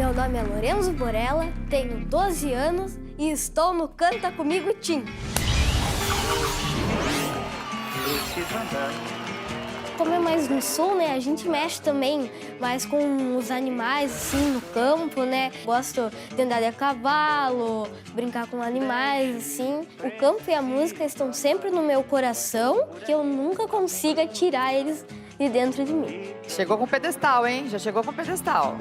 Meu nome é Lorenzo Borella, tenho 12 anos e estou no Canta Comigo Tim. Como é mais no sul, né, a gente mexe também mais com os animais, assim, no campo, né? Gosto de andar de cavalo, brincar com animais, assim. O campo e a música estão sempre no meu coração, que eu nunca consiga tirar eles de dentro de mim. Chegou com pedestal, hein? Já chegou com pedestal.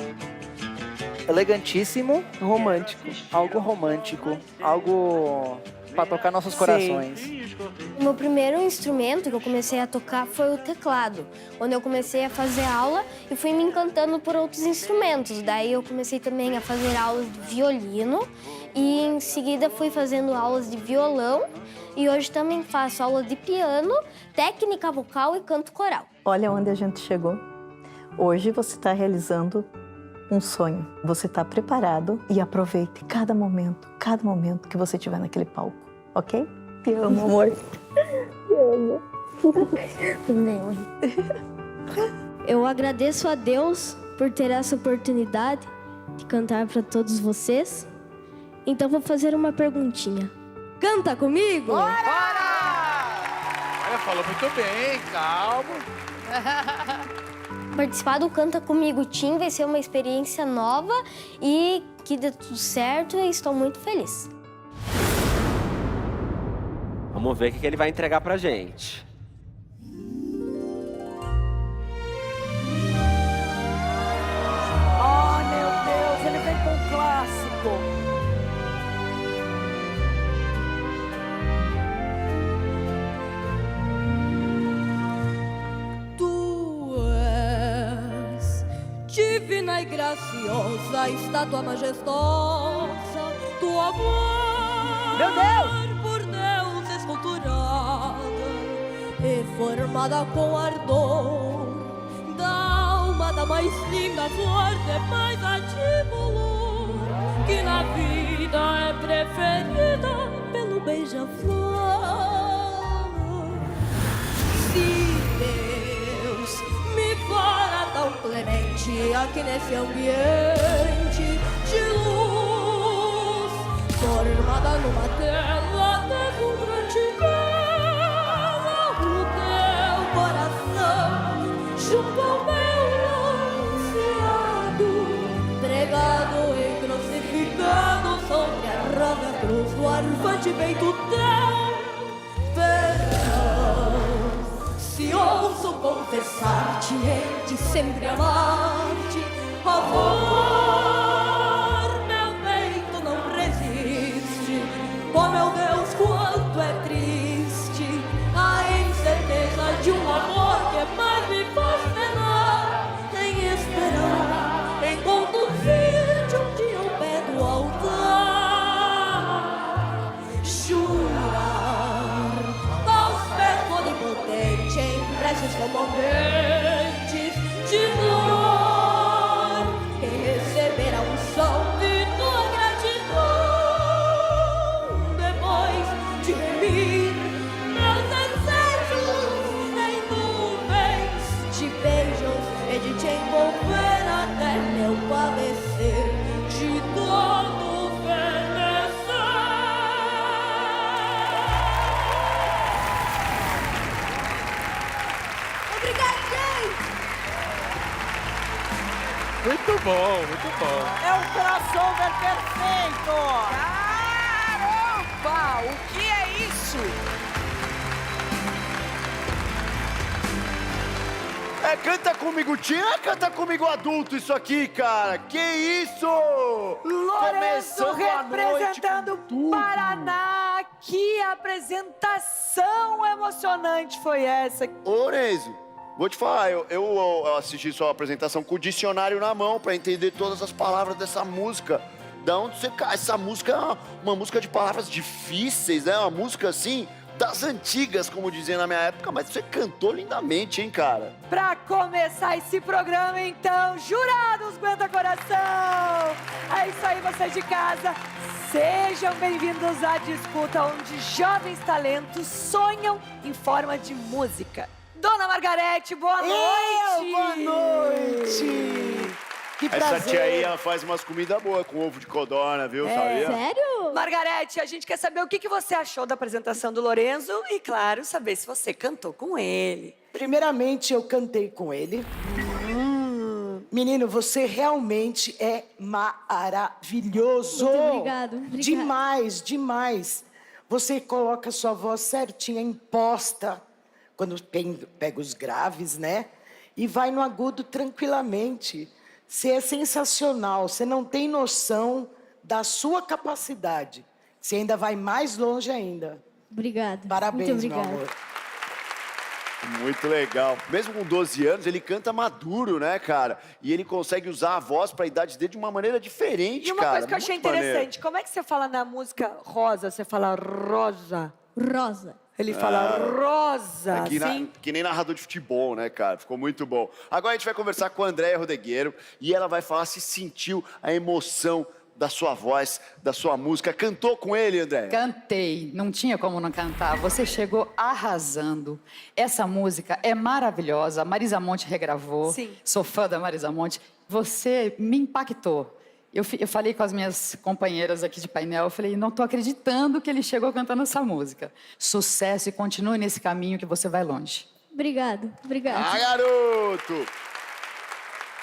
Elegantíssimo, romântico. Algo romântico, algo para tocar nossos corações. O meu primeiro instrumento que eu comecei a tocar foi o teclado, onde eu comecei a fazer aula e fui me encantando por outros instrumentos. Daí eu comecei também a fazer aulas de violino e em seguida fui fazendo aulas de violão e hoje também faço aula de piano, técnica vocal e canto coral. Olha onde a gente chegou. Hoje você está realizando um sonho. Você está preparado e aproveite cada momento que você estiver naquele palco, ok? Te amo, amor. Te amo. Eu agradeço a Deus por ter essa oportunidade de cantar para todos vocês. Então vou fazer uma perguntinha. Canta comigo? Bora! Olha, falou muito bem, calma. Participar do Canta Comigo Tim vai ser uma experiência nova e que dê tudo certo e estou muito feliz. Vamos ver o que ele vai entregar pra gente. Oh, meu Deus, ele vem com um clássico. Divina e graciosa, estátua majestosa, tua amor, Meu Deus! por Deus esculturada e formada com ardor, da alma da mais linda forte, mais atíbulo, que na vida é preferida pelo beija-flor. Se Deus me fora tão clemente aqui nesse ambiente de luz, formada numa tela deslumbrante bela, o teu coração junto ao meu ansiado, pregado e crucificado sobre a rosa cruz do arfante peito teu perdão. Se ouso confessar-te, hei de sempre amar-te, amor, meu peito não resiste. Oh, meu Deus, quanto é triste a incerteza de um amor que mais me faz penar, em esperar, em conduzir-te um dia ao pé do altar, jurar aos pés do onipotente em preces comoventes de dor, e receber a unção de tua gratidão, depois de remir meus desejos em nuvens de beijos e de te envolver até meu padecer, de todo fenecer. Obrigada, gente! Muito bom, muito bom. É um crossover perfeito. Caramba! O que é isso? É Canta Comigo Tim, é Canta Comigo Adulto isso aqui, cara. Que isso? Lourenço Começando a representando noite com tudo. Paraná. Que apresentação emocionante foi essa? Ô, Lourenço, vou te falar, eu assisti sua apresentação com o dicionário na mão pra entender todas as palavras dessa música. Da onde você cai? Essa música é uma música de palavras difíceis, né? Uma música assim das antigas, como dizia na minha época, mas você cantou lindamente, hein, cara? Pra começar esse programa, então, jurados Aguenta Coração! É isso aí, vocês de casa. Sejam bem-vindos à disputa onde jovens talentos sonham em forma de música. Dona Margarete, boa noite! Boa noite! Que Essa prazer. tia aí, ela faz umas comidas boas com ovo de codorna, viu? Sabia? Sério? Margarete, a gente quer saber o que você achou da apresentação do Lorenzo e, claro, saber se você cantou com ele. Primeiramente, eu cantei com ele. Menino, você realmente é maravilhoso. Muito obrigado. Demais, demais. Você coloca sua voz certinha, imposta, quando pega os graves, né? E vai no agudo tranquilamente. Você é sensacional, você não tem noção da sua capacidade. Você ainda vai mais longe ainda. Obrigada. Parabéns, meu amor. Muito legal. Mesmo com 12 anos, ele canta maduro, né, cara? E ele consegue usar a voz pra idade dele de uma maneira diferente, E uma cara. coisa que eu achei Muito maneiro. interessante, como é que você fala na música Rosa? Você fala Rosa. Rosa. Ele fala Rosa, assim. Que nem narrador de futebol, né, cara? Ficou muito bom. Agora a gente vai conversar com a Andréia Rodegueiro e ela vai falar se sentiu a emoção da sua voz, da sua música. Cantou com ele, Andréia? Cantei, não tinha como não cantar. Você chegou arrasando. Essa música é maravilhosa. A Marisa Monte regravou. Sim. Sou fã da Marisa Monte. Você me impactou. Eu falei com as minhas companheiras aqui de painel, eu falei, não tô acreditando que ele chegou cantando essa música. Sucesso e continue nesse caminho que você vai longe. Obrigado. Ah, garoto!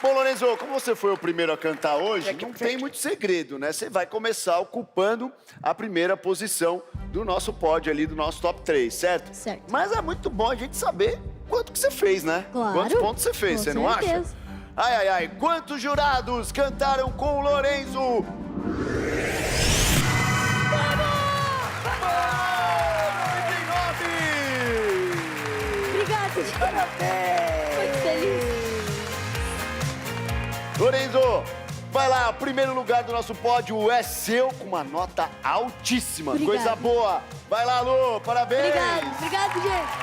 Bom, Lorenzo, como você foi o primeiro a cantar hoje, não tem muito segredo, né? Você vai começar ocupando a primeira posição do nosso pódio ali, do nosso top 3, certo? Certo. Mas é muito bom a gente saber quanto que você fez, né? Claro. Quantos pontos você fez, Com você não acha? certeza. Ai, ai, ai, quantos jurados cantaram com o Lorenzo? Obrigada, gente. Parabéns! Muito feliz. Lorenzo, vai lá, o primeiro lugar do nosso pódio é seu, com uma nota altíssima. Obrigada. Coisa boa. Vai lá, Lu, parabéns. Obrigado, gente.